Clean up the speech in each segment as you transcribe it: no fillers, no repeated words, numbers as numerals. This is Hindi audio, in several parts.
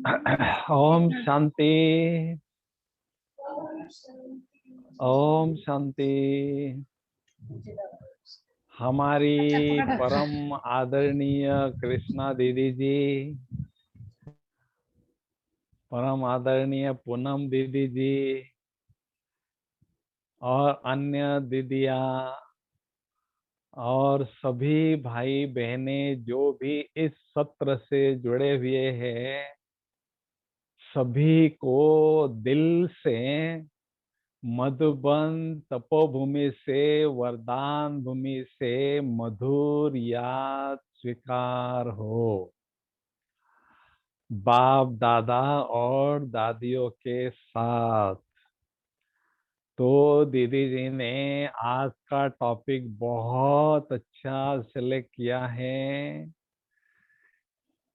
ओम शांति। ओम शांति। हमारी परम आदरणीय कृष्णा दीदी जी, परम आदरणीय पूनम दीदी जी और अन्य दीदियां और सभी भाई बहनें जो भी इस सत्र से जुड़े हुए हैं, सभी को दिल से मधुबन तपोभूमि से, वरदान भूमि से मधुर याद स्वीकार हो। बाप दादा और दादियों के साथ। तो दीदी जी ने आज का टॉपिक बहुत अच्छा सिलेक्ट किया है।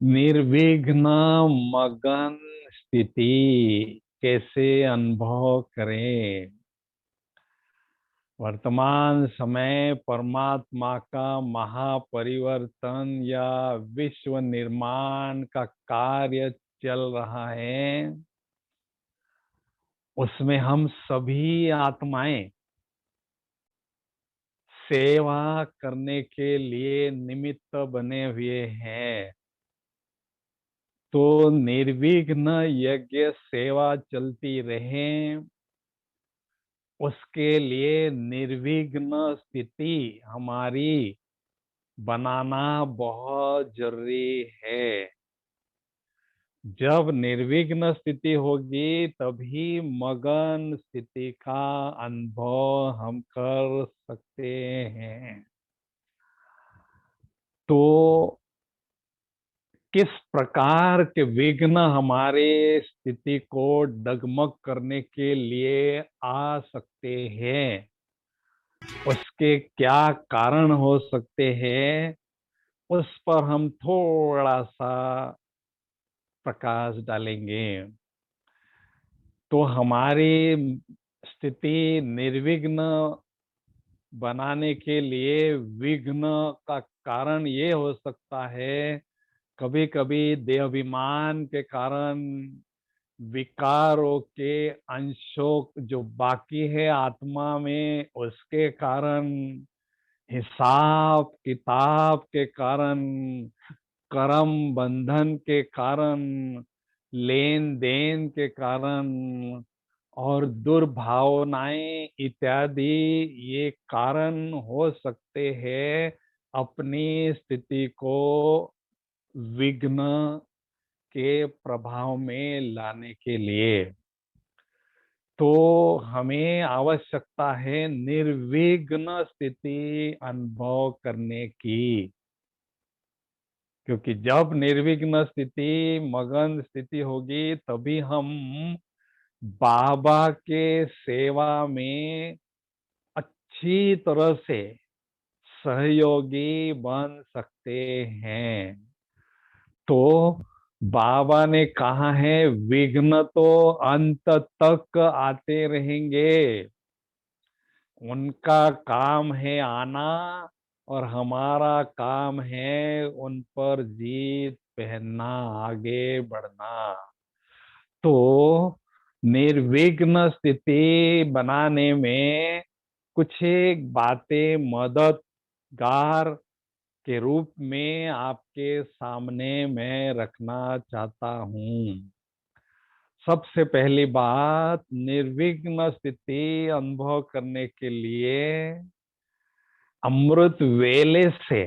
निर्विघ्न मगन स्थिति कैसे अनुभव करें। वर्तमान समय परमात्मा का महापरिवर्तन या विश्व निर्माण का कार्य चल रहा है। उसमें हम सभी आत्माएं सेवा करने के लिए निमित्त बने हुए हैं। तो निर्विघ्न यज्ञ सेवा चलती रहे, उसके लिए निर्विघ्न स्थिति हमारी बनाना बहुत जरूरी है। जब निर्विघ्न स्थिति होगी तभी मगन स्थिति का अनुभव हम कर सकते हैं। तो किस प्रकार के विघ्न हमारे स्थिति को डगमग करने के लिए आ सकते हैं, उसके क्या कारण हो सकते हैं, उस पर हम थोड़ा सा प्रकाश डालेंगे। तो हमारी स्थिति निर्विघ्न बनाने के लिए विघ्न का कारण ये हो सकता है, कभी कभी देहाभिमान के कारण विकारों के अंशों जो बाकी है आत्मा में, उसके कारण, हिसाब किताब के कारण, कर्म बंधन के कारण, लेन देन के कारण और दुर्भावनाएं इत्यादि ये कारण हो सकते हैं अपनी स्थिति को विघ्न के प्रभाव में लाने के लिए। तो हमें आवश्यकता है निर्विघ्न स्थिति अनुभव करने की, क्योंकि जब निर्विघ्न स्थिति मगन स्थिति होगी तभी हम बाबा के सेवा में अच्छी तरह से सहयोगी बन सकते हैं। तो बाबा ने कहा है विघ्न तो अंत तक आते रहेंगे, उनका काम है आना और हमारा काम है उन पर जीत पहनना, आगे बढ़ना। तो निर्विघ्न स्थिति बनाने में कुछ एक बातें मददगार के रूप में आपके सामने मैं रखना चाहता हूँ। सबसे पहली बात, निर्विघ्न स्थिति अनुभव करने के लिए अमृत वेले से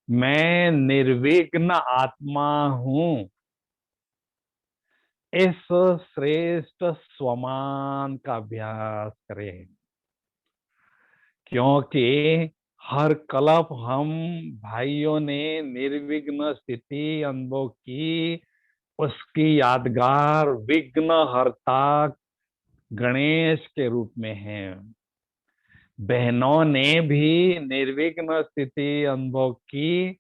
मैं निर्विघ्न आत्मा हूँ, इस श्रेष्ठ स्वमान का अभ्यास करें। क्योंकि हर कल्प हम भाइयों ने निर्विघ्न स्थिति अनुभव की, उसकी यादगार विघ्न हरता गणेश के रूप में है। बहनों ने भी निर्विघ्न स्थिति अनुभव की,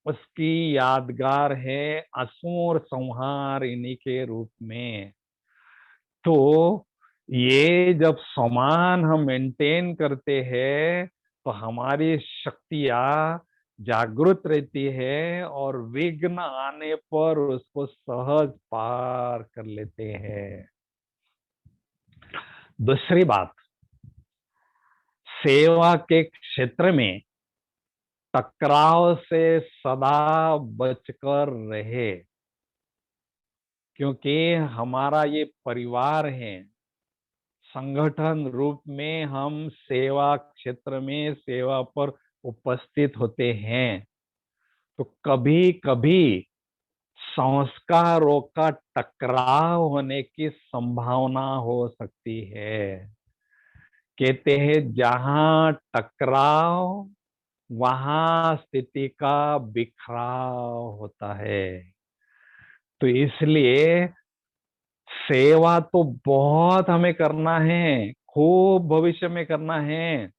उसकी यादगार है असुर संहार इन्हीं के रूप में। तो ये जब समान हम मेंटेन करते हैं तो हमारी शक्तियां जागृत रहती है और विघ्न आने पर उसको सहज पार कर लेते हैं। दूसरी बात, सेवा के क्षेत्र में टकराव से सदा बचकर रहे, क्योंकि हमारा ये परिवार है। संगठन रूप में हम सेवा क्षेत्र में सेवा पर उपस्थित होते हैं, तो कभी कभी संस्कारों का टकराव होने की संभावना हो सकती है। कहते हैं जहां टकराव वहां स्थिति का बिखराव होता है। तो इसलिए सेवा तो बहुत हमें करना है, खूब भविष्य में करना है,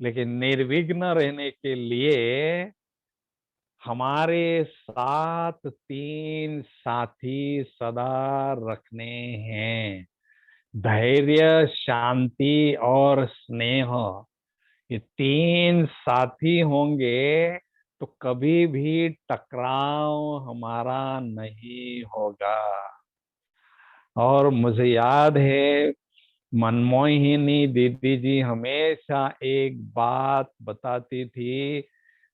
लेकिन निर्विघ्न रहने के लिए हमारे साथ तीन साथी सदा रखने हैं। धैर्य, शांति और स्नेह, ये तीन साथी होंगे तो कभी भी टकराव हमारा नहीं होगा। और मुझे याद है मनमोहिनी दीदी जी हमेशा एक बात बताती थी,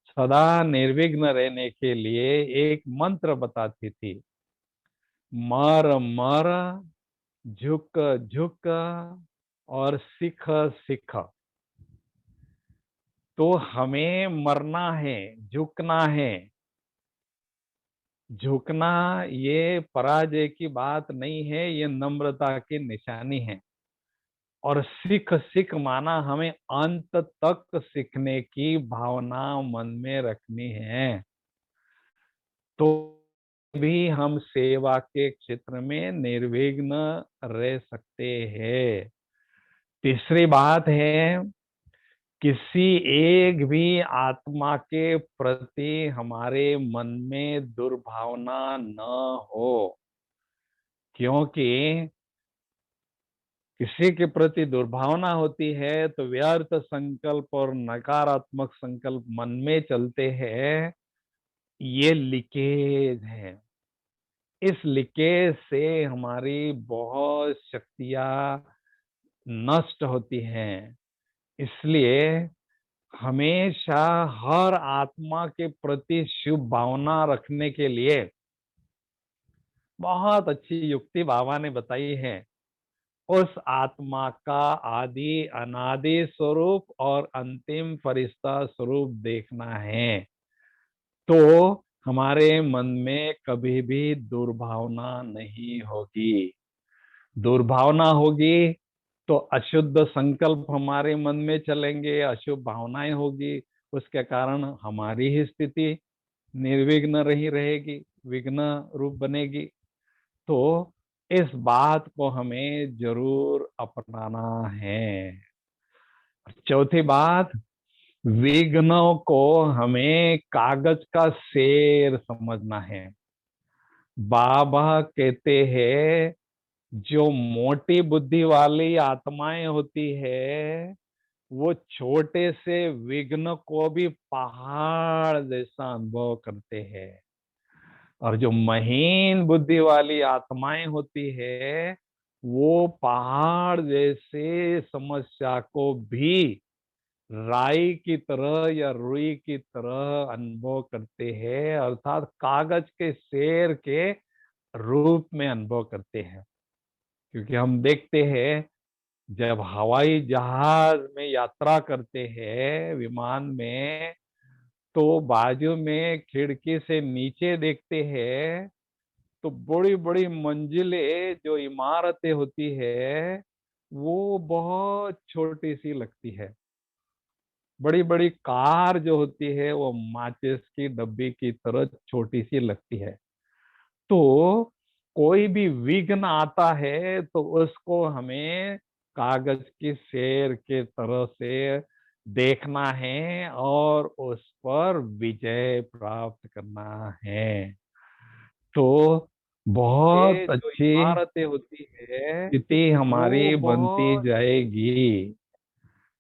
सदा निर्विघ्न रहने के लिए एक मंत्र बताती थी, मर मर, झुक झुक और सिख सिख। तो हमें मरना है, झुकना है। झुकना ये पराजय की बात नहीं है, ये नम्रता की निशानी है। और सिख सिख माना हमें अंत तक सीखने की भावना मन में रखनी है, तो भी हम सेवा के क्षेत्र में निर्विघ्न रह सकते हैं। तीसरी बात है, किसी एक भी आत्मा के प्रति हमारे मन में दुर्भावना न हो, क्योंकि किसी के प्रति दुर्भावना होती है तो व्यर्थ संकल्प और नकारात्मक संकल्प मन में चलते हैं। ये लीकेज है। इस लीकेज से हमारी बहुत शक्तियां नष्ट होती हैं। इसलिए हमेशा हर आत्मा के प्रति शुभ भावना रखने के लिए बहुत अच्छी युक्ति बाबा ने बताई है। उस आत्मा का आदि अनादि स्वरूप और अंतिम फरिश्ता स्वरूप देखना है, तो हमारे मन में कभी भी दुर्भावना नहीं होगी। दुर्भावना होगी तो अशुद्ध संकल्प हमारे मन में चलेंगे, अशुभ भावनाएं होगी, उसके कारण हमारी ही स्थिति निर्विघ्न रही रहेगी, विघ्न रूप बनेगी। तो इस बात को हमें जरूर अपनाना है। चौथी बात, विघ्नों को हमें कागज का शेर समझना है। बाबा कहते हैं जो मोटी बुद्धि वाली आत्माएं होती है वो छोटे से विघ्न को भी पहाड़ जैसा अनुभव करते हैं, और जो महीन बुद्धि वाली आत्माएं होती है वो पहाड़ जैसे समस्या को भी राई की तरह या रुई की तरह अनुभव करते हैं, अर्थात कागज के शेर के रूप में अनुभव करते हैं। क्योंकि हम देखते हैं जब हवाई जहाज में यात्रा करते हैं विमान में, तो बाजू में खिड़की से नीचे देखते हैं तो बड़ी बड़ी मंजिलें जो इमारतें होती है वो बहुत छोटी सी लगती है। बड़ी बड़ी कार जो होती है वो माचिस की डब्बी की तरह छोटी सी लगती है। तो कोई भी विघ्न आता है तो उसको हमें कागज की शेर के तरह से देखना है और उस पर विजय प्राप्त करना है। तो बहुत जो अच्छी इमारतें होती है स्थिति वो हमारी बनती बहुत जाएगी।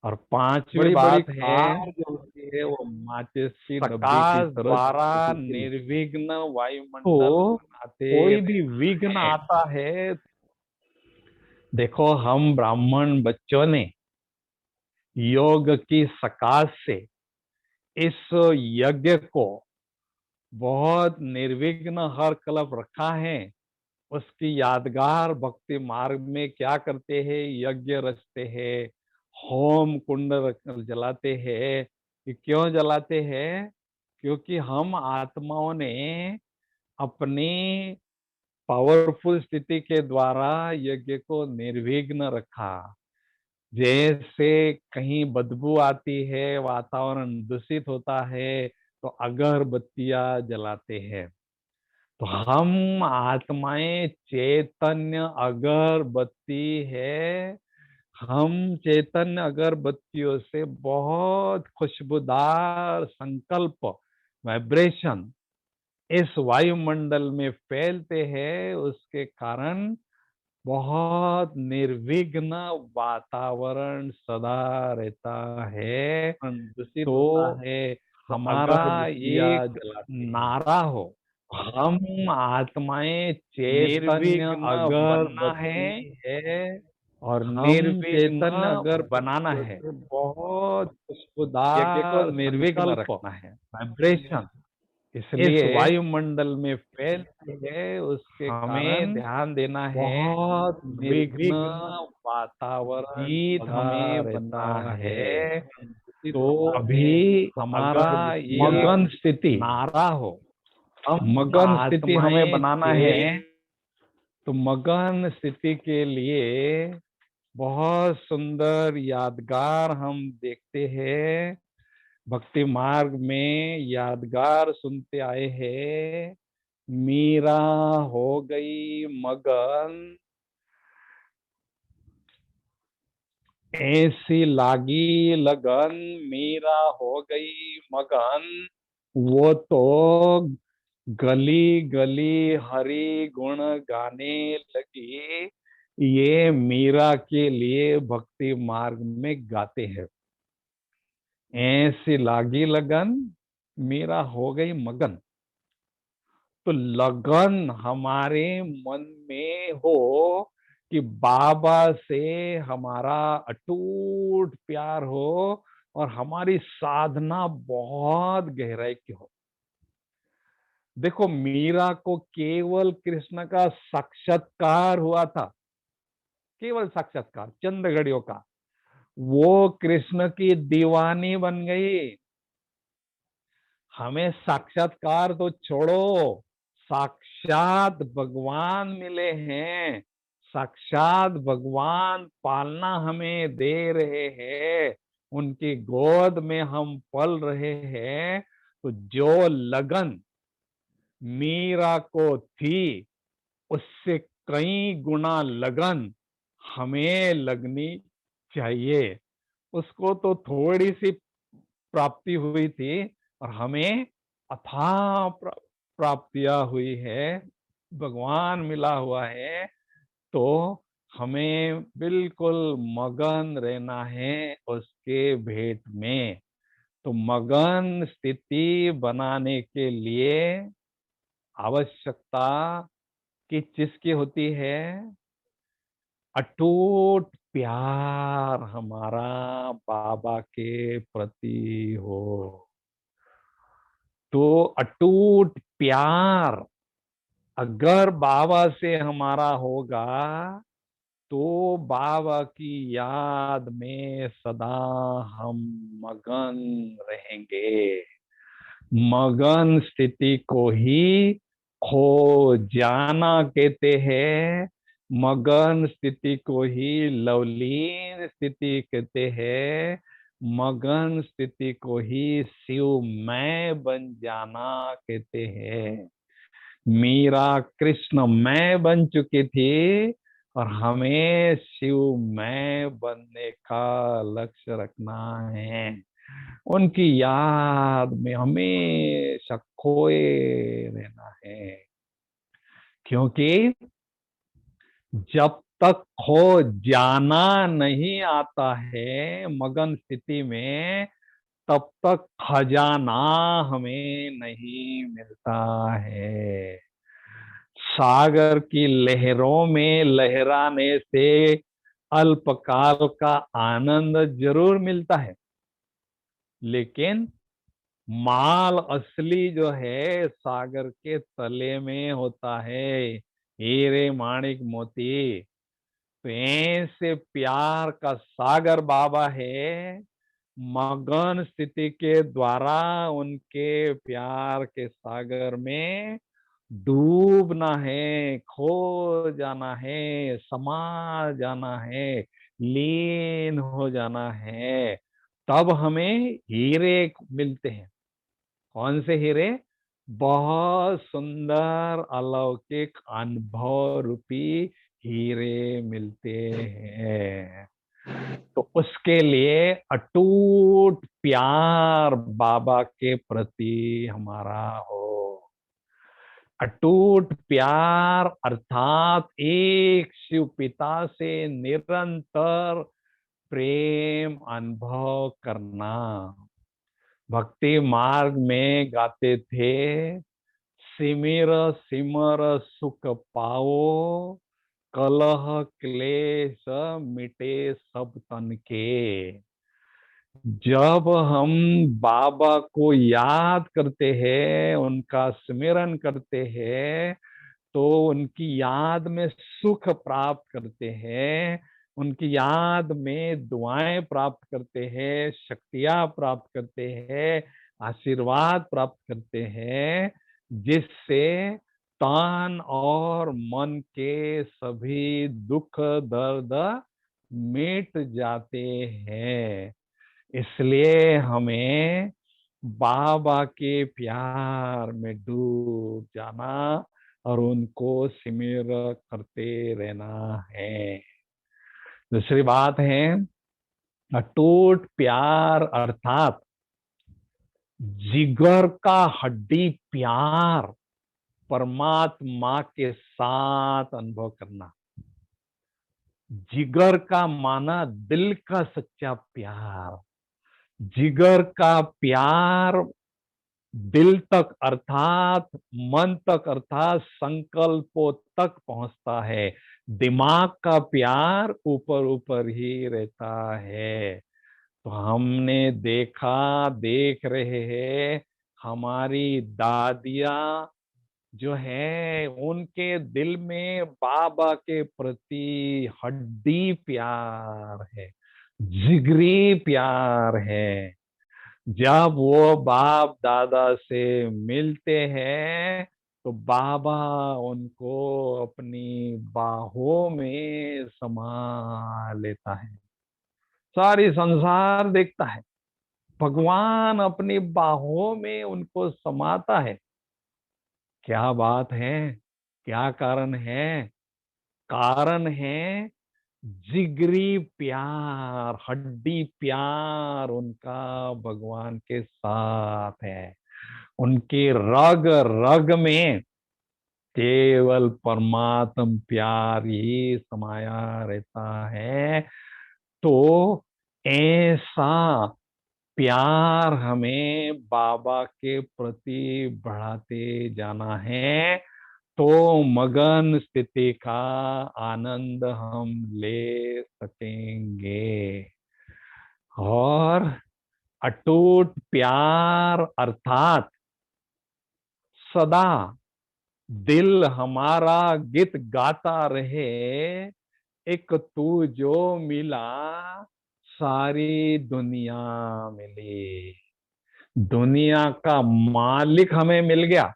और पांचवी बड़ी बड़ी बात है, कार जो होती है वो माचिस की डब्बी की प्रकाश तरह द्वारा जलती है। निर्विघ्न वायुमंडल तो बनाते कोई भी रहना विघ्न है। आता है। देखो, हम ब्राह्मण बच्चों ने योग की सकाश से इस यज्ञ को बहुत निर्विघ्न हर कलप रखा है। उसकी यादगार भक्ति मार्ग में क्या करते हैं, यज्ञ रचते हैं, होम कुंड जलाते हैं। ये क्यों जलाते हैं? क्योंकि हम आत्माओं ने अपनी पावरफुल स्थिति के द्वारा यज्ञ को निर्विघ्न रखा। जैसे कहीं बदबू आती है, वातावरण दूषित होता है, तो अगरबत्तियां जलाते हैं। तो हम आत्माएं चैतन्य अगरबत्ती है। हम चैतन्य अगरबत्तियों से बहुत खुशबूदार संकल्प, वाइब्रेशन इस वायुमंडल में फैलते हैं। उसके कारण बहुत निर्विघ्न वातावरण सदा रहता है। दूषित होता तो है तो हमारा अगरबत्तियां एक जलाते हैं। नारा हो, हम आत्माएं चैतन्य निर्विघ्न बनना अगरबत्ती है है, और हम निर्विघ्न चैतन्य बनाना वायुमंडल है। से बहुत यज्ञ को खुशबूदार निर्विघ्न संकल्प, रखना है, वाइब्रेशन इस इसलिए वायुमंडल में फैलती है। उसके हमें कारण ध्यान देना है। बहुत विघ्न निर्विघ्न वातावरण गीत सदा हमें रहता बनना है। है। दूषित तो होता है अभी तो हमारा अगरबत्तियां मगन स्थिति, नारा हो। हम मगन स्थिति हमें आत्माएं बनाना है। तो मगन स्थिति के लिए बहुत सुंदर यादगार हम देखते हैं, भक्ति मार्ग में यादगार सुनते आए हैं। मीरा हो गई मगन, ऐसी लागी लगन, मीरा हो गई मगन। वो तो गली गली हरि गुण गाने लगी। ये मीरा के लिए भक्ति मार्ग में गाते हैं। ऐसी लागी लगन, मीरा हो गई मगन। तो लगन हमारे मन में हो कि बाबा से हमारा अटूट प्यार हो, और हमारी साधना बहुत गहराई की हो। देखो, मीरा को केवल कृष्ण का साक्षात्कार हुआ था, केवल साक्षात्कार चंद घड़ियों का। वो कृष्ण की दीवानी बन गई। हमें साक्षात्कार तो छोड़ो, साक्षात भगवान मिले हैं। साक्षात भगवान पालना हमें दे रहे हैं, उनकी गोद में हम पल रहे हैं। तो जो लगन मीरा को थी, उससे कई गुना लगन हमें लगनी चाहिए। उसको तो थोड़ी सी प्राप्ति हुई थी, और हमें अथाह प्राप्तियां हुई है, भगवान मिला हुआ है। तो हमें बिल्कुल मगन रहना है उसके भेंट में। तो मगन स्थिति बनाने के लिए आवश्यकता किस चीज की होती है? अटूट प्यार हमारा बाबा के प्रति हो। तो अटूट प्यार अगर बाबा से हमारा होगा, तो बाबा की याद में सदा हम मगन रहेंगे। मगन स्थिति को ही खो जाना कहते हैं। मगन स्थिति को ही लवलीन स्थिति कहते हैं। मगन स्थिति को ही शिवमय बन जाना कहते हैं। मीरा कृष्ण मैं बन चुकी थी, और हमें शिवमय बनने का लक्ष्य रखना है। उनकी याद में हमेशा खोए रहना है। क्योंकि जब तक खो जाना नहीं आता है मगन स्थिति में, तब तक खजाना हमें नहीं मिलता है। सागर की लहरों में लहराने से अल्पकाल का आनंद जरूर मिलता है, लेकिन माल असली जो है सागर के तले में होता है, हीरे माणिक मोती। तो ऐसे प्यार का सागर बाबा है, मगन स्थिति के द्वारा उनके प्यार के सागर में डूबना है, खो जाना है, समा जाना है, लीन हो जाना है। तब हमें हीरे मिलते हैं। कौन से हीरे? बहुत सुंदर अलौकिक अनुभव रूपी हीरे मिलते हैं। तो उसके लिए अटूट प्यार बाबा के प्रति हमारा हो। अटूट प्यार अर्थात एक शिव पिता से निरंतर प्रेम अनुभव करना। भक्ति मार्ग में गाते थे, सिमिर सिमर सुख पाओ, कलह क्लेश मिटे सब तन के। जब हम बाबा को याद करते हैं, उनका स्मरण करते हैं, तो उनकी याद में सुख प्राप्त करते हैं, उनकी याद में दुआएं प्राप्त करते हैं, शक्तियां प्राप्त करते हैं, आशीर्वाद प्राप्त करते हैं, जिससे तन और मन के सभी दुख दर्द मिट जाते हैं। इसलिए हमें बाबा के प्यार में डूब जाना और उनको सिमर करते रहना है। दूसरी बात है, अटूट प्यार अर्थात जिगर का हड्डी प्यार परमात्मा के साथ अनुभव करना। जिगर का माना दिल का सच्चा प्यार। जिगर का प्यार दिल तक अर्थात मन तक अर्थात संकल्पों तक पहुंचता है। दिमाग का प्यार ऊपर ऊपर ही रहता है। तो हमने देखा, देख रहे हैं, हमारी दादियां जो है उनके दिल में बाबा के प्रति हड्डी प्यार है, जिगरी प्यार है। जब वो बाप दादा से मिलते हैं तो बाबा उनको अपनी बाहों में समा लेता है। सारी संसार देखता है, भगवान अपनी बाहों में उनको समाता है। क्या बात है, क्या कारण है? कारण है जिगरी प्यार, हड्डी प्यार उनका भगवान के साथ है। उनके रग रग में केवल परमात्म प्यार ही समाया रहता है। तो ऐसा प्यार हमें बाबा के प्रति बढ़ाते जाना है, तो मगन स्थिति का आनंद हम ले सकेंगे। और अटूट प्यार अर्थात सदा दिल हमारा गीत गाता रहे, एक तू जो मिला सारी दुनिया मिली। दुनिया का मालिक हमें मिल गया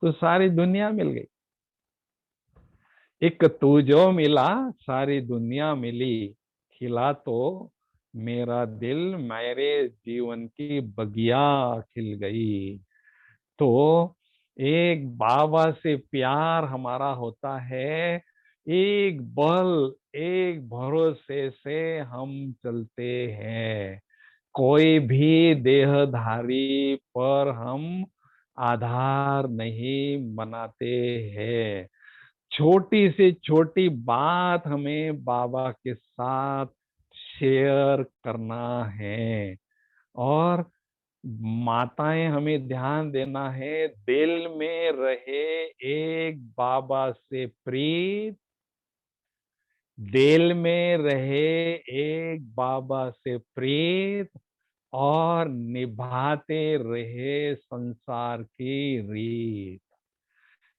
तो सारी दुनिया मिल गई। एक तू जो मिला सारी दुनिया मिली, खिला तो मेरा दिल, मेरे जीवन की बगिया खिल गई। तो एक बाबा से प्यार हमारा होता है, एक बल एक भरोसे से हम चलते हैं। कोई भी देहधारी पर हम आधार नहीं बनाते हैं। छोटी से छोटी बात हमें बाबा के साथ शेयर करना है। और माताएं हमें ध्यान देना है, दिल में रहे एक बाबा से प्रीत, दिल में रहे एक बाबा से प्रीत, और निभाते रहे संसार की रीत।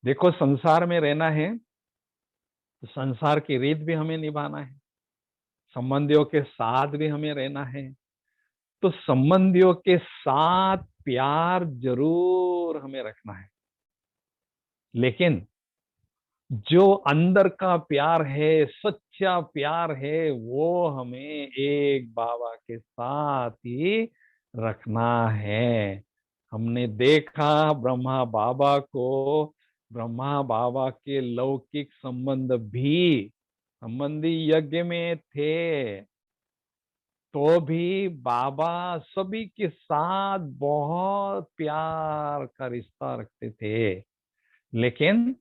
देखो, संसार में रहना है तो संसार की रीत भी हमें निभाना है, संबंधियों के साथ भी हमें रहना है। तो संबंधियों के साथ प्यार जरूर हमें रखना है, लेकिन जो अंदर का प्यार है, सच्चा प्यार है, वो हमें एक बाबा के साथ ही रखना है। हमने देखा ब्रह्मा बाबा के लौकिक संबंध भी संबंधी यज्ञ में थे, तो भी बाबा सभी के साथ बहुत प्यार का रिश्ता रखते थे। लेकिन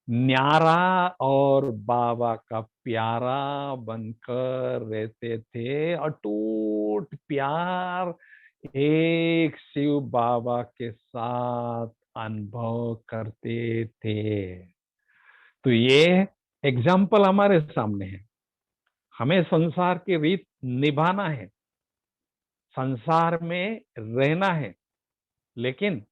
न्यारा और बाबा का प्यारा बनकर रहते थे, अटूट प्यार एक शिव बाबा के साथ अनुभव करते थे। तो ये एग्जाम्पल हमारे सामने है। हमें संसार की रीत निभाना है, संसार में रहना है, लेकिन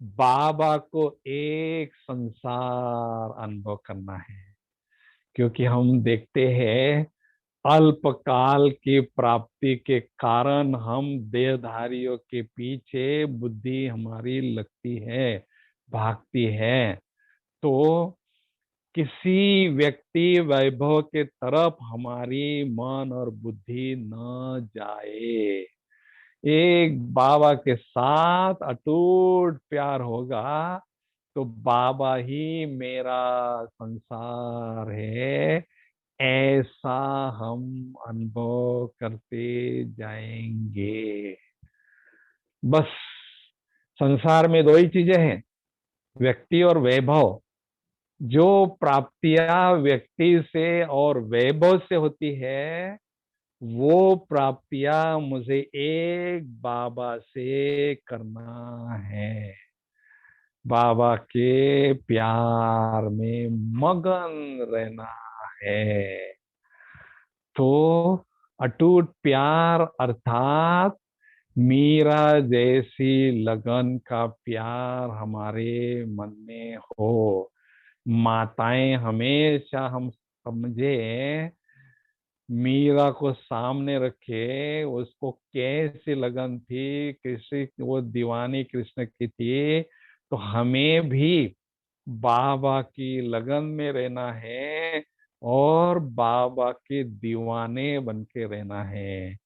बाबा को एक संसार अनुभव करना है। क्योंकि हम देखते हैं, अल्पकाल की प्राप्ति के कारण हम देहधारियों के पीछे बुद्धि हमारी लगती है, भागती है। तो किसी व्यक्ति वैभव के तरफ हमारी मन और बुद्धि न जाए। एक बाबा के साथ अटूट प्यार होगा तो बाबा ही मेरा संसार है, ऐसा हम अनुभव करते जाएंगे। बस, संसार में दो ही चीजें हैं, व्यक्ति और वैभव। जो प्राप्तियां व्यक्ति से और वैभव से होती है, वो प्राप्तियां मुझे एक बाबा से करना है, बाबा के प्यार में मगन रहना है। तो अटूट प्यार अर्थात मीरा जैसी लगन का प्यार हमारे मन में हो। माताएं हमेशा, हम समझे, मीरा को सामने रखे, उसको कैसी लगन थी, कृष्ण, वो दीवानी कृष्ण की थी। तो हमें भी बाबा की लगन में रहना है और बाबा के दीवाने बन के रहना है।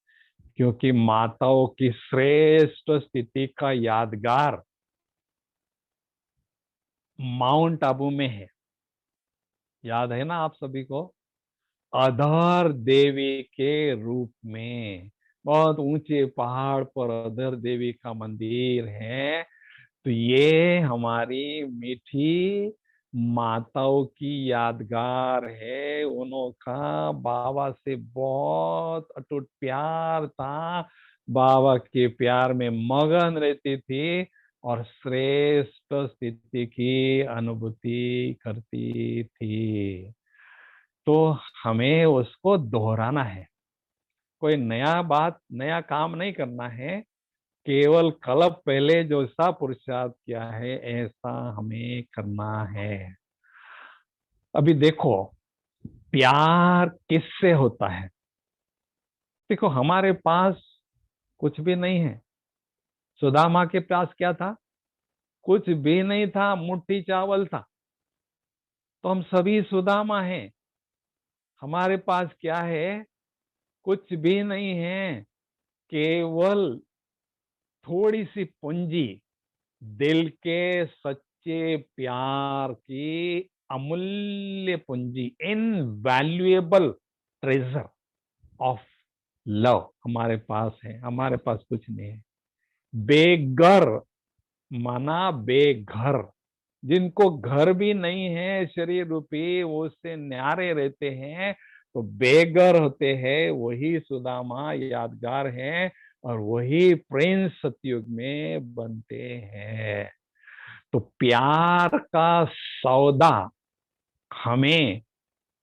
क्योंकि माताओं की श्रेष्ठ स्थिति का यादगार माउंट आबू में है। याद है ना आप सभी को? अधर देवी के रूप में बहुत ऊंचे पहाड़ पर अधर देवी का मंदिर है। तो ये हमारी मीठी माताओं की यादगार है। उनका बाबा से बहुत अटूट प्यार था, बाबा के प्यार में मगन रहती थी और श्रेष्ठ स्थिति की अनुभूति करती थी। तो हमें उसको दोहराना है, कोई नया बात, नया काम नहीं करना है। केवल कल्प पहले जो सा पुरुषार्थ किया है, ऐसा हमें करना है। अभी देखो, प्यार किससे होता है? देखो, हमारे पास कुछ भी नहीं है। सुदामा के पास क्या था? कुछ भी नहीं था, मुट्ठी चावल था। तो हम सभी सुदामा हैं। हमारे पास क्या है? कुछ भी नहीं है, केवल थोड़ी सी पूंजी, दिल के सच्चे प्यार की अमूल्य पूंजी, इनवैल्यूएबल ट्रेजर ऑफ लव हमारे पास है। हमारे पास कुछ नहीं है। बेघर माना बेघर, जिनको घर भी नहीं है शरीर रूपी, वो उससे न्यारे रहते हैं, तो बेघर होते हैं वही सुदामा यादगार हैं, और वही प्रिंस सतयुग में बनते हैं। तो प्यार का सौदा हमें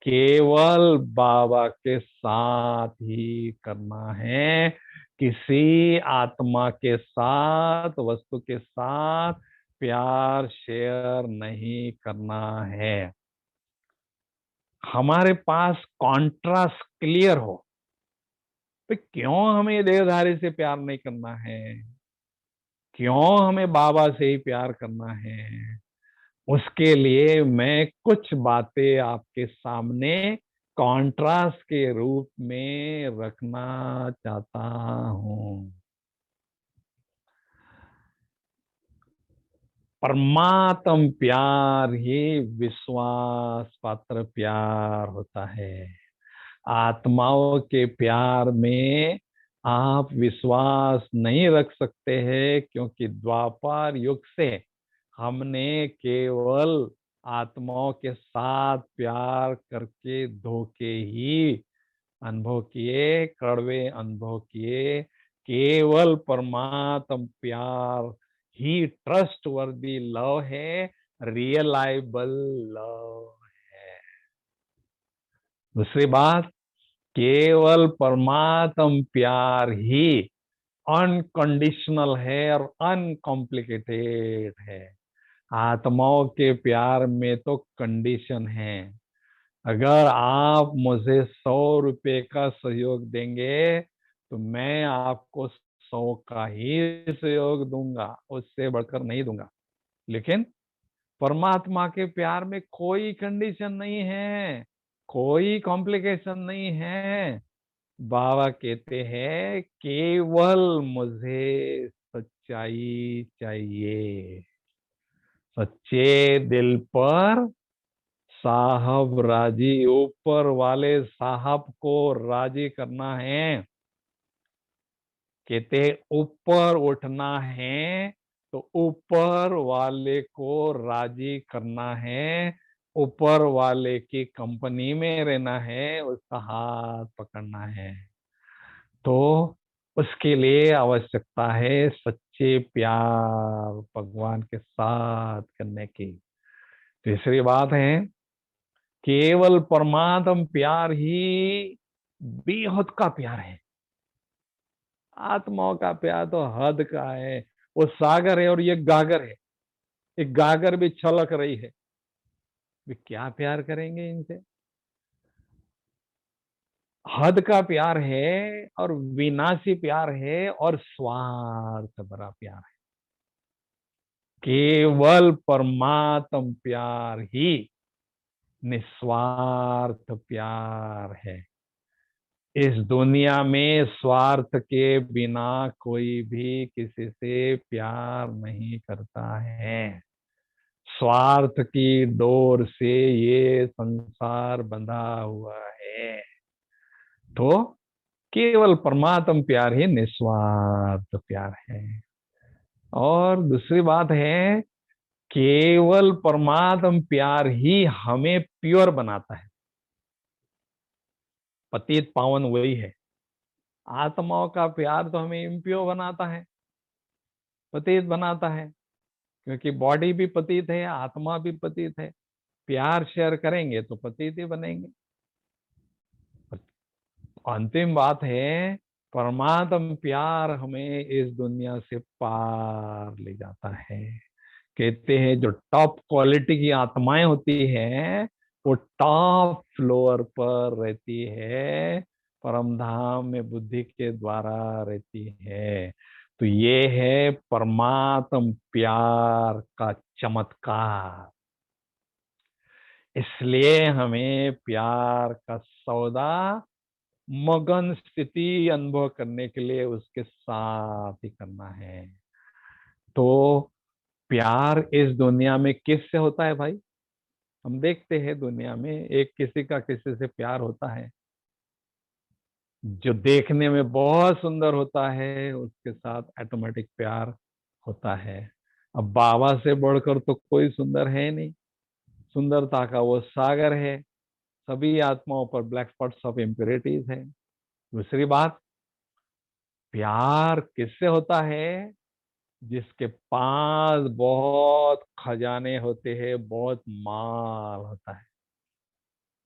केवल बाबा के साथ ही करना है, किसी आत्मा के साथ, वस्तु के साथ प्यार शेयर नहीं करना है। हमारे पास कॉन्ट्रास्ट क्लियर हो तो क्यों हमें देहधारी से प्यार नहीं करना है, क्यों हमें बाबा से ही प्यार करना है, उसके लिए मैं कुछ बातें आपके सामने कॉन्ट्रास्ट के रूप में रखना चाहता हूं। परमात्म प्यार ही विश्वास पात्र प्यार होता है। आत्माओं के प्यार में आप विश्वास नहीं रख सकते हैं, क्योंकि द्वापर युग से हमने केवल आत्माओं के साथ प्यार करके धोखे ही अनुभव किए, कड़वे अनुभव किए। केवल परमात्म प्यार ही ट्रस्ट वर्दी लव है, रियलाइबल लव है। दूसरी बात, केवल परमात्म प्यार ही अनकंडीशनल है और अनकॉम्प्लिकेटेड है। आत्माओं के प्यार में तो कंडीशन है। अगर आप मुझे 100 रुपए का सहयोग देंगे तो मैं आपको 100 का ही सहयोग दूंगा, उससे बढ़कर नहीं दूंगा। लेकिन परमात्मा के प्यार में कोई कंडीशन नहीं है, कोई कॉम्प्लिकेशन नहीं है। बाबा कहते हैं केवल मुझे सच्चाई चाहिए। सच्चे दिल पर साहब राजी, ऊपर वाले साहब को राजी करना है। कहते ऊपर उठना है तो ऊपर वाले को राजी करना है, ऊपर वाले की कंपनी में रहना है, उसका हाथ पकड़ना है। तो उसके लिए आवश्यकता है सच्चे प्यार भगवान के साथ करने की। तीसरी बात है केवल परमात्म प्यार ही बेहद का प्यार है। आत्माओं का प्यार तो हद का है, वो सागर है और ये गागर है। एक गागर भी छलक रही है, वे क्या प्यार करेंगे इनसे। हद का प्यार है और विनाशी प्यार है और स्वार्थ भरा प्यार है। केवल परमात्म प्यार ही निस्वार्थ प्यार है। इस दुनिया में स्वार्थ के बिना कोई भी किसी से प्यार नहीं करता है। स्वार्थ की डोर से ये संसार बंधा हुआ है। तो केवल परमात्म प्यार ही निस्वार्थ प्यार है। और दूसरी बात है केवल परमात्म प्यार ही हमें प्योर बनाता है। पतित पावन वही है। आत्माओं का प्यार तो हमें इम्प्योर बनाता है, पतित बनाता है, क्योंकि बॉडी भी पतित है, आत्मा भी पतित है। प्यार शेयर करेंगे तो पतित ही बनेंगे। अंतिम बात है परमात्म प्यार हमें इस दुनिया से पार ले जाता है। कहते हैं जो टॉप क्वालिटी की आत्माएं होती हैं वो टॉप फ्लोर पर रहती है, परम धाम में बुद्धि के द्वारा रहती है। तो ये है परमात्म प्यार का चमत्कार। इसलिए हमें प्यार का सौदा मगन स्थिति अनुभव करने के लिए उसके साथ ही करना है। तो प्यार इस दुनिया में किससे होता है भाई? हम देखते हैं दुनिया में एक किसी का किसी से प्यार होता है, जो देखने में बहुत सुंदर होता है उसके साथ ऑटोमेटिक प्यार होता है। अब बाबा से बढ़कर तो कोई सुंदर है नहीं, सुंदरता का वो सागर है। सभी आत्माओं पर ब्लैक स्पॉट्स ऑफ इम्प्योरिटीज है। दूसरी बात, प्यार किससे होता है? जिसके पास बहुत खजाने होते हैं, बहुत माल होता है।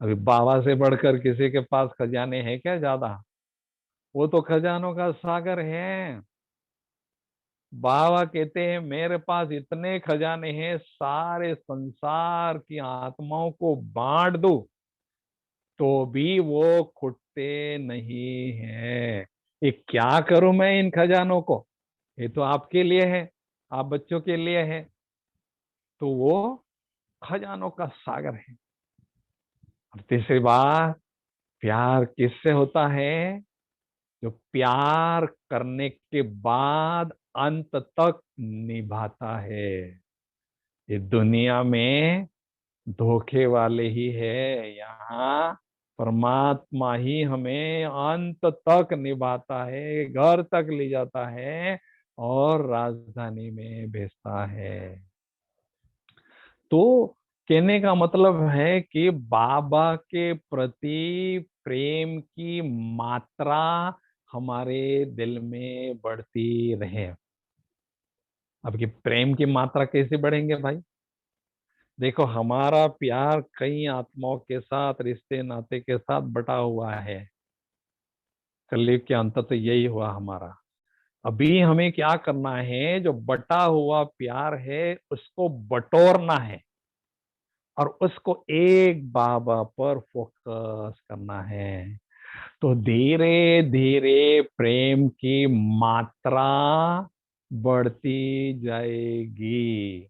अभी बाबा से बढ़कर किसी के पास खजाने हैं क्या ज्यादा? वो तो खजानों का सागर है। बाबा कहते हैं मेरे पास इतने खजाने हैं, सारे संसार की आत्माओं को बांट दूं तो भी वो खुटते नहीं है। ये क्या करूं मैं इन खजानों को? ये तो आपके लिए है, आप बच्चों के लिए है। तो वो खजानों का सागर है। और तीसरी बात, प्यार किससे होता है? जो प्यार करने के बाद अंत तक निभाता है। ये दुनिया में धोखे वाले ही है, यहाँ परमात्मा ही हमें अंत तक निभाता है, घर तक ले जाता है और राजधानी में भेजता है। तो कहने का मतलब है कि बाबा के प्रति प्रेम की मात्रा हमारे दिल में बढ़ती रहे। अब की प्रेम की मात्रा कैसे बढ़ेंगे भाई? देखो, हमारा प्यार कई आत्माओं के साथ, रिश्ते नाते के साथ बटा हुआ है। कलयुग के अंत तो यही हुआ हमारा। अभी हमें क्या करना है? जो बटा हुआ प्यार है उसको बटोरना है और उसको एक बाबा पर फोकस करना है। तो धीरे धीरे प्रेम की मात्रा बढ़ती जाएगी।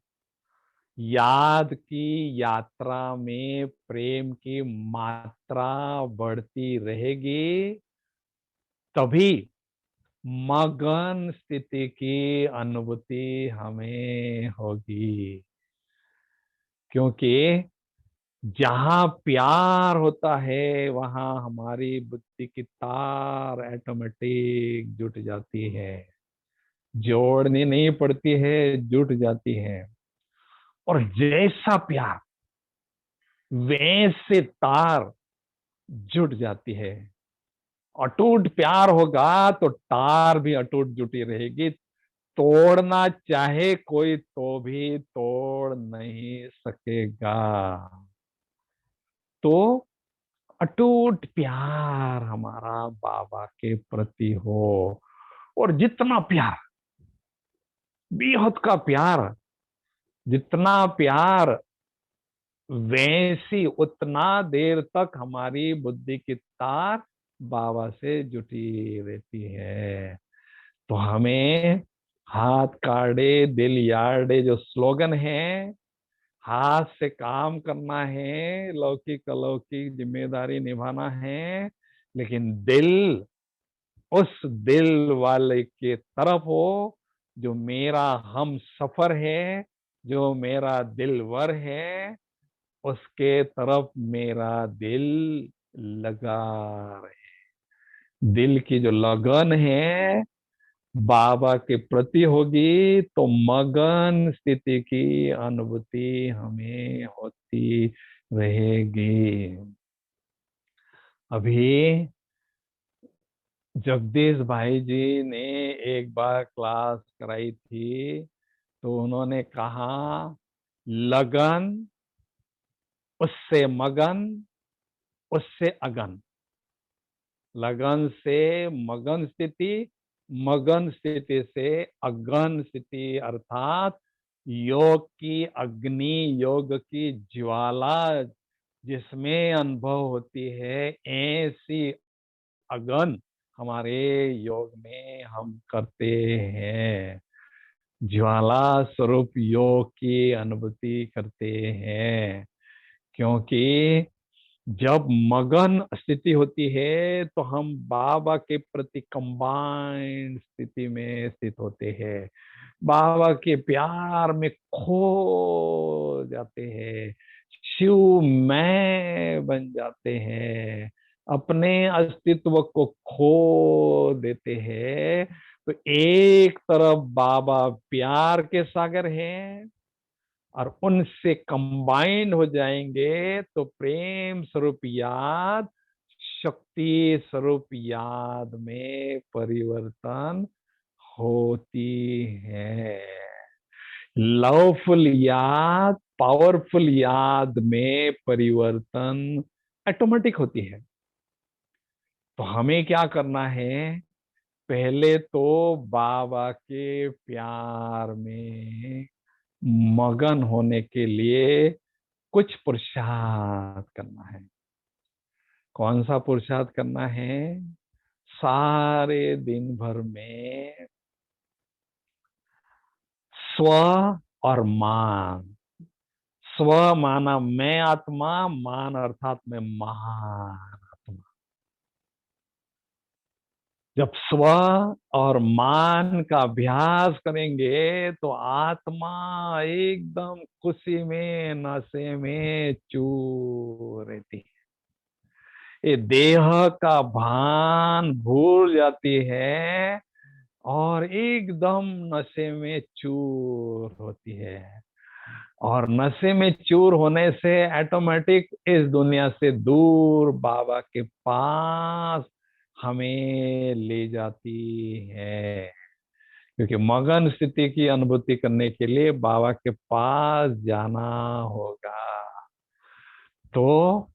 याद की यात्रा में प्रेम की मात्रा बढ़ती रहेगी, तभी मगन स्थिति की अनुभूति हमें होगी। क्योंकि जहां प्यार होता है वहां हमारी बुद्धि की तार ऑटोमेटिक जुट जाती है, जोड़नी नहीं पड़ती है, जुट जाती है। और जैसा प्यार वैसे तार जुट जाती है। अटूट प्यार होगा तो तार भी अटूट जुटी रहेगी। तोड़ना चाहे कोई तो भी तोड़ नहीं सकेगा। तो अटूट प्यार हमारा बाबा के प्रति हो। और जितना प्यार, बेहद का प्यार, जितना प्यार वैसी उतना देर तक हमारी बुद्धि की तार बाबा से जुटी रहती है। तो हमें हाथ काढ़े दिल यार्डे जो स्लोगन है, हाथ से काम करना है, लौकिक अलौकिक जिम्मेदारी निभाना है, लेकिन दिल उस दिल वाले के तरफ हो जो मेरा हम सफर है, जो मेरा दिलवर है, उसके तरफ मेरा दिल लगा रहे। दिल की जो लगन है बाबा के प्रति होगी तो मगन स्थिति की अनुभूति हमें होती रहेगी। अभी जगदीश भाई जी ने एक बार क्लास कराई थी, तो उन्होंने कहा, लगन उससे मगन, उससे अगन। लगन से मगन स्थिति, मगन स्थिति से अगन स्थिति, अर्थात योग की अग्नि, योग की ज्वाला जिसमें अनुभव होती है, ऐसी अगन हमारे योग में हम करते हैं। ज्वाला स्वरूप योग की अनुभूति करते हैं। क्योंकि जब मगन स्थिति होती है तो हम बाबा के प्रति कंबाइंड स्थिति में स्थित होते हैं, बाबा के प्यार में खो जाते हैं, शिव मैं बन जाते हैं, अपने अस्तित्व को खो देते हैं तो एक तरफ बाबा प्यार के सागर हैं और उनसे कंबाइंड हो जाएंगे तो प्रेम स्वरूप याद शक्ति स्वरूप याद में परिवर्तन होती है। लवफुल याद पावरफुल याद में परिवर्तन ऑटोमेटिक होती है। तो हमें क्या करना है, पहले तो बाबा के प्यार में मगन होने के लिए कुछ पुरुषार्थ करना है। कौन सा पुरुषार्थ करना है? सारे दिन भर में स्व और मान। स्व माना मैं आत्मा, मान अर्थात मैं महान आत्मा। जब स्व और मान का अभ्यास करेंगे तो आत्मा एकदम खुशी में नशे में चूर रहती है। ये देह का भान भूल जाती है और एकदम नशे में चूर होती है। और नशे में चूर होने से ऑटोमेटिक इस दुनिया से दूर बाबा के पास हमें ले जाती है। क्योंकि मगन स्थिति की अनुभूति करने के लिए बाबा के पास जाना होगा। तो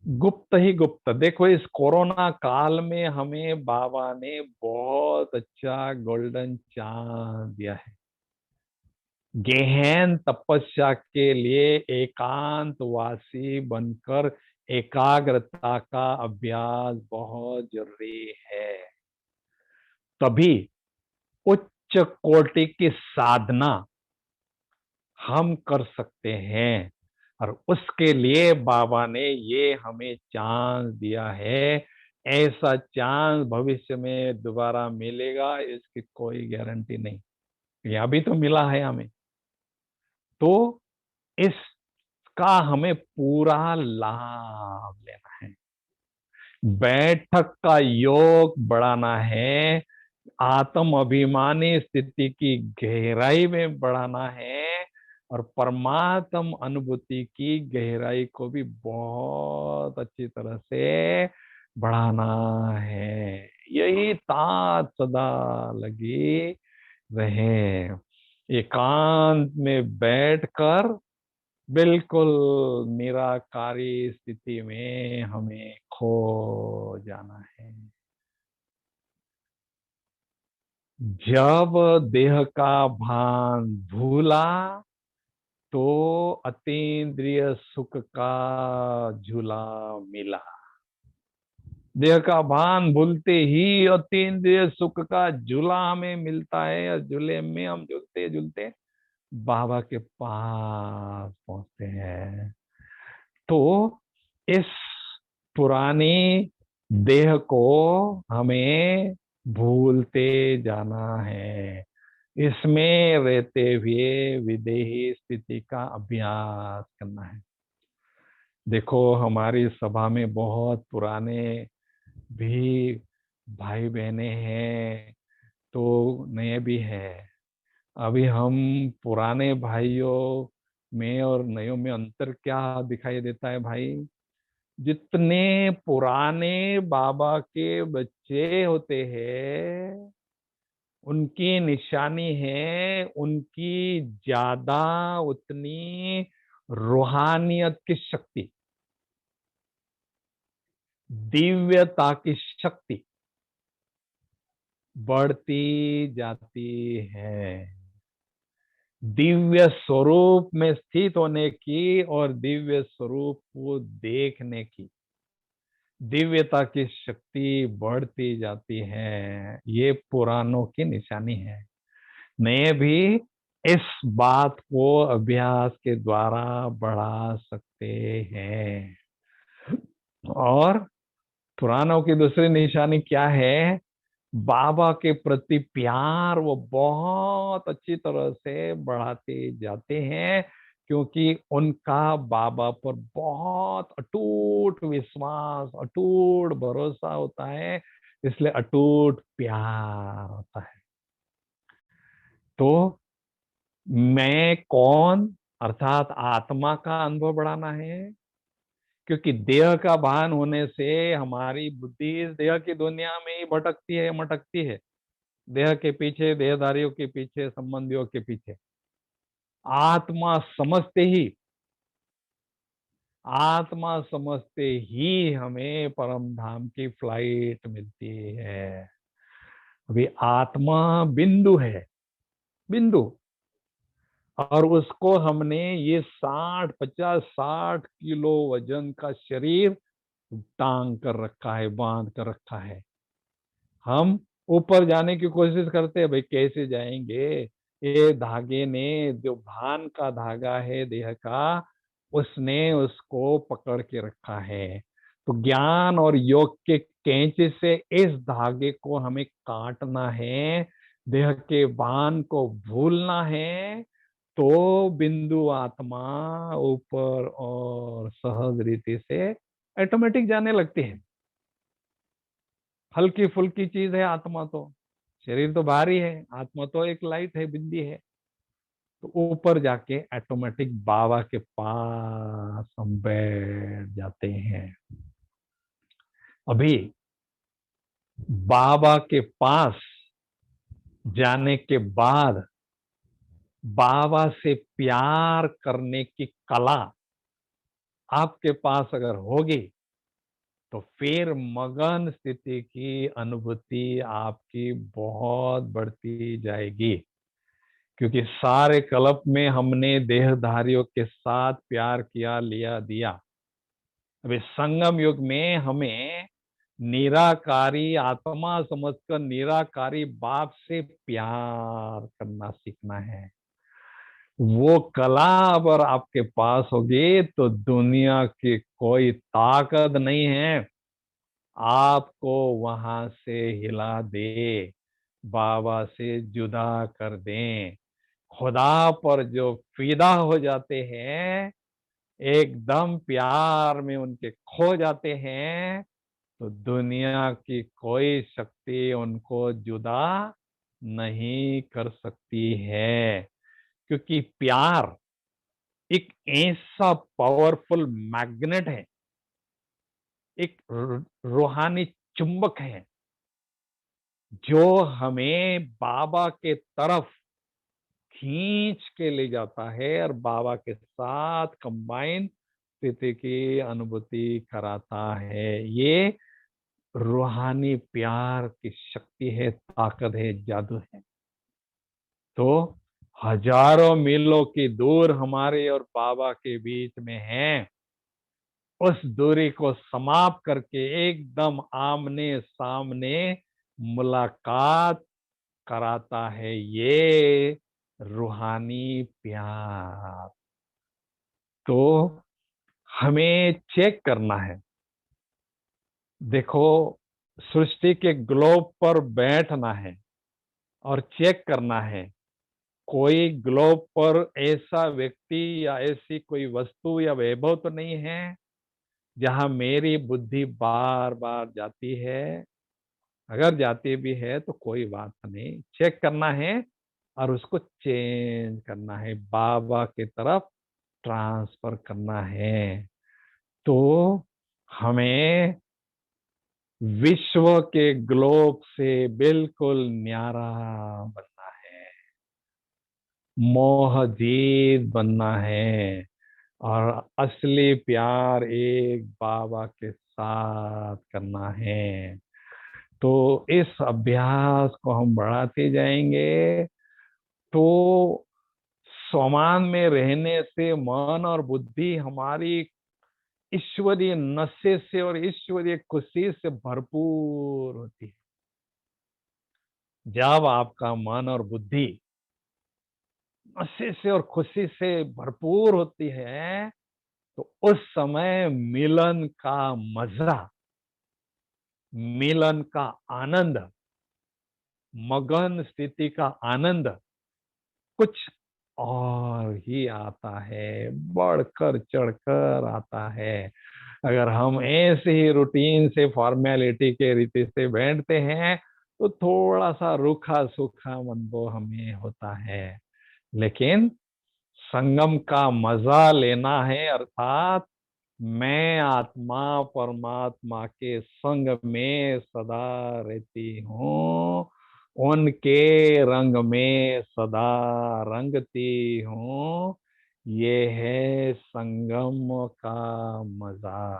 गुप्त ही गुप्त देखो, इस कोरोना काल में हमें बाबा ने बहुत अच्छा गोल्डन चांस दिया है। गहन तपस्या के लिए एकांतवासी बनकर एकाग्रता का अभ्यास बहुत जरूरी है। तभी उच्च कोटि की साधना हम कर सकते हैं। और उसके लिए बाबा ने ये हमें चांस दिया है। ऐसा चांस भविष्य में दोबारा मिलेगा इसकी कोई गारंटी नहीं। ये अभी तो मिला है हमें, तो इसका हमें पूरा लाभ लेना है। बैठक का योग बढ़ाना है, आत्म अभिमानी स्थिति की गहराई में बढ़ाना है और परमात्म अनुभूति की गहराई को भी बहुत अच्छी तरह से बढ़ाना है। यही तात सदा लगी रहे। एकांत में बैठकर बिल्कुल निराकारी स्थिति में हमें खो जाना है। जब देह का भान भूला तो अतीन्द्रिय सुख का झूला मिला। देह का भान भूलते ही अतीन्द्रिय सुख का झूला हमें मिलता है और झूले में हम झूलते झूलते बाबा के पास पहुंचते हैं। तो इस पुरानी देह को हमें भूलते जाना है। इसमें रहते हुए विदेही स्थिति का अभ्यास करना है। देखो, हमारी सभा में बहुत पुराने भी भाई बहने हैं, तो नए भी हैं। अभी हम पुराने भाइयों में और नयों में अंतर क्या दिखाई देता है भाई? जितने पुराने बाबा के बच्चे होते हैं उनकी निशानी है उनकी ज्यादा उतनी रूहानियत की शक्ति, दिव्यता की शक्ति बढ़ती जाती है। दिव्य स्वरूप में स्थित होने की और दिव्य स्वरूप को देखने की दिव्यता की शक्ति बढ़ती जाती है। ये पुरानों की निशानी है। नए भी इस बात को अभ्यास के द्वारा बढ़ा सकते हैं। और पुरानों की दूसरी निशानी क्या है? बाबा के प्रति प्यार वो बहुत अच्छी तरह से बढ़ाते जाते हैं, क्योंकि उनका बाबा पर बहुत अटूट विश्वास अटूट भरोसा होता है। इसलिए अटूट प्यार होता है। तो मैं कौन, अर्थात आत्मा का अनुभव बढ़ाना है, क्योंकि देह का भान होने से हमारी बुद्धि इस देह की दुनिया में ही भटकती है, मटकती है, देह के पीछे, देहधारियों के पीछे, संबंधियों के पीछे। आत्मा समझते ही, आत्मा समझते ही हमें परम धाम की फ्लाइट मिलती है। अभी आत्मा बिंदु है, बिंदु, और उसको हमने ये 60, 50, 60 किलो वजन का शरीर टांग कर रखा है, बांध कर रखा है। हम ऊपर जाने की कोशिश करते हैं, भाई कैसे जाएंगे, ये धागे ने, जो भान का धागा है देह का, उसने उसको पकड़ के रखा है। तो ज्ञान और योग के कैंचे से इस धागे को हमें काटना है, देह के भान को भूलना है, तो बिंदु आत्मा ऊपर और सहज रीति से ऑटोमेटिक जाने लगती है। हल्की फुल्की चीज है आत्मा तो, शरीर तो भारी है, आत्मा तो एक लाइट है, बिंदी है। तो ऊपर जाके ऑटोमेटिक बाबा के पास हम बैठ जाते हैं। अभी बाबा के पास जाने के बाद बाबा से प्यार करने की कला आपके पास अगर होगी, तो फिर मगन स्थिति की अनुभूति आपकी बहुत बढ़ती जाएगी। क्योंकि सारे कल्प में हमने देहधारियों के साथ प्यार किया, लिया, दिया। अभी संगम युग में हमें निराकारी आत्मा समझकर निराकारी बाप से प्यार करना सीखना है। वो कला अगर आपके पास होगी तो दुनिया की कोई ताकत नहीं है आपको वहां से हिला दे, बाबा से जुदा कर दें। खुदा पर जो फिदा हो जाते हैं, एकदम प्यार में उनके खो जाते हैं, तो दुनिया की कोई शक्ति उनको जुदा नहीं कर सकती है। क्योंकि प्यार एक ऐसा पावरफुल मैग्नेट है, एक रूहानी चुंबक है, जो हमें बाबा के तरफ खींच के ले जाता है और बाबा के साथ कंबाइन स्थिति की अनुभूति कराता है। ये रूहानी प्यार की शक्ति है, ताकत है, जादू है। तो हजारों मीलों की दूर हमारे और बाबा के बीच में है, उस दूरी को समाप्त करके एकदम आमने सामने मुलाकात कराता है ये रूहानी प्यार। तो हमें चेक करना है। देखो, सृष्टि के ग्लोब पर बैठना है और चेक करना है, कोई ग्लोब पर ऐसा व्यक्ति या ऐसी कोई वस्तु या वैभव तो नहीं है जहां मेरी बुद्धि बार बार जाती है। अगर जाती भी है तो कोई बात नहीं, चेक करना है और उसको चेंज करना है, बाबा की तरफ ट्रांसफर करना है। तो हमें विश्व के ग्लोब से बिल्कुल न्यारा बनना है, मोहजीत बनना है, और असली प्यार एक बाबा के साथ करना है। तो इस अभ्यास को हम बढ़ाते जाएंगे, तो समान में रहने से मन और बुद्धि हमारी ईश्वरीय नशे से और ईश्वरीय खुशी से भरपूर होती है। जब आपका मन और बुद्धि नशे से और खुशी से भरपूर होती है, तो उस समय मिलन का मजा, मिलन का आनंद, मगन स्थिति का आनंद कुछ और ही आता है, बढ़कर चढ़कर आता है। अगर हम ऐसे ही रूटीन से फॉर्मेलिटी के रीति से बैठते हैं तो थोड़ा सा रूखा सूखा अनुभव हमें होता है। लेकिन संगम का मजा लेना है, अर्थात मैं आत्मा परमात्मा के संग में सदा रहती हूँ, उनके रंग में सदा रंगती हूँ। ये है संगम का मजा।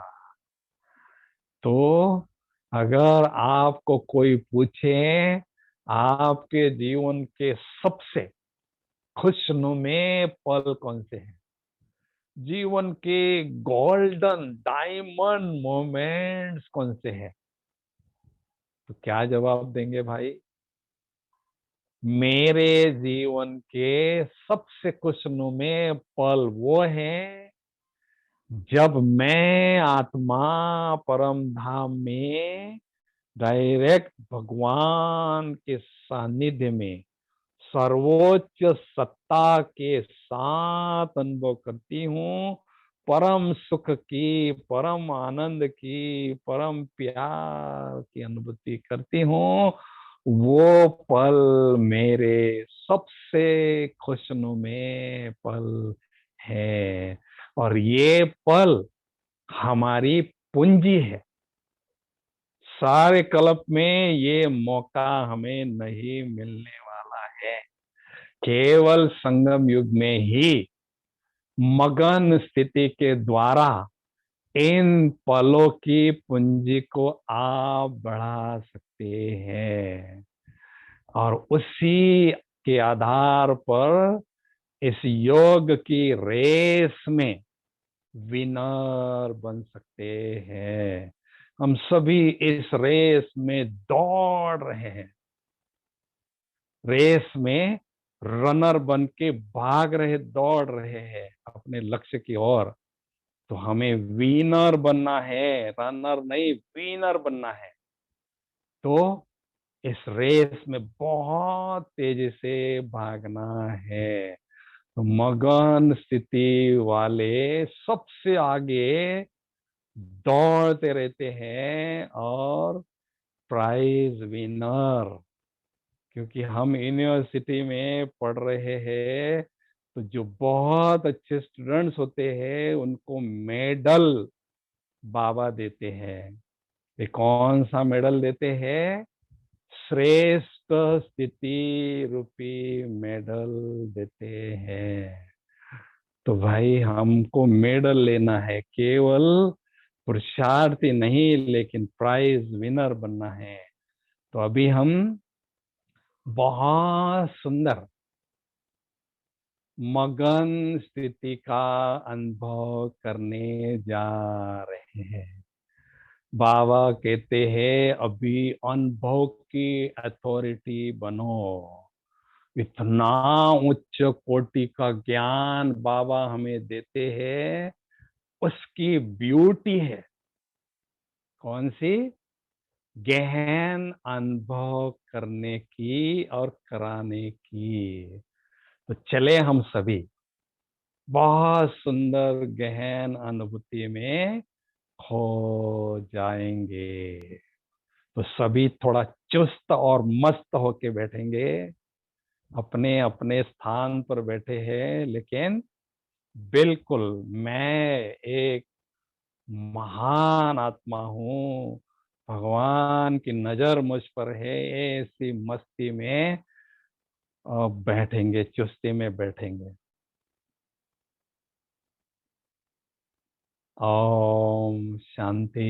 तो अगर आपको कोई पूछे आपके जीवन के सबसे खुशनुमे पल कौन से हैं, जीवन के गोल्डन डायमंड मोमेंट्स कौन से हैं, तो क्या जवाब देंगे भाई? मेरे जीवन के सबसे खुशनुमे पल वो हैं जब मैं आत्मा परम धाम में डायरेक्ट भगवान के सानिध्य में सर्वोच्च सत्ता के साथ अनुभव करती हूँ, परम सुख की, परम आनंद की, परम प्यार की अनुभूति करती हूँ। वो पल मेरे सबसे खुशनुमे पल है, और ये पल हमारी पूंजी है। सारे कल्प में ये मौका हमें नहीं मिलने वाला है। केवल संगम युग में ही मगन स्थिति के द्वारा इन पलों की पूंजी को आप बढ़ा सकते हैं, और उसी के आधार पर इस योग की रेस में विनर बन सकते हैं। हम सभी इस रेस में दौड़ रहे हैं, रेस में रनर बन के भाग रहे, दौड़ रहे हैं अपने लक्ष्य की ओर। तो हमें विनर बनना है, रनर नहीं, विनर बनना है। तो इस रेस में बहुत तेजी से भागना है। तो मगन स्थिति वाले सबसे आगे दौड़ते रहते हैं, और प्राइज विनर, क्योंकि हम यूनिवर्सिटी में पढ़ रहे हैं, तो जो बहुत अच्छे स्टूडेंट्स होते हैं उनको मेडल बाबा देते हैं। ये कौन सा मेडल देते हैं? श्रेष्ठ स्थिति रूपी मेडल देते हैं। तो भाई हमको मेडल लेना है, केवल पुरुषार्थी नहीं, लेकिन प्राइज विनर बनना है। तो अभी हम बहुत सुंदर मगन स्थिति का अनुभव करने जा रहे हैं। बाबा कहते हैं अभी अनुभव की अथॉरिटी बनो। इतना उच्च कोटि का ज्ञान बाबा हमें देते हैं, उसकी ब्यूटी है कौन सी? गहन अनुभव करने की और कराने की। तो चले हम सभी बहुत सुंदर गहन अनुभूति में खो जाएंगे। तो सभी थोड़ा चुस्त और मस्त होके बैठेंगे, अपने अपने स्थान पर बैठे हैं, लेकिन बिल्कुल मैं एक महान आत्मा हूँ, भगवान की नजर मुझ पर है, ऐसी मस्ती में बैठेंगे, चुस्ती में बैठेंगे। ओम शांति।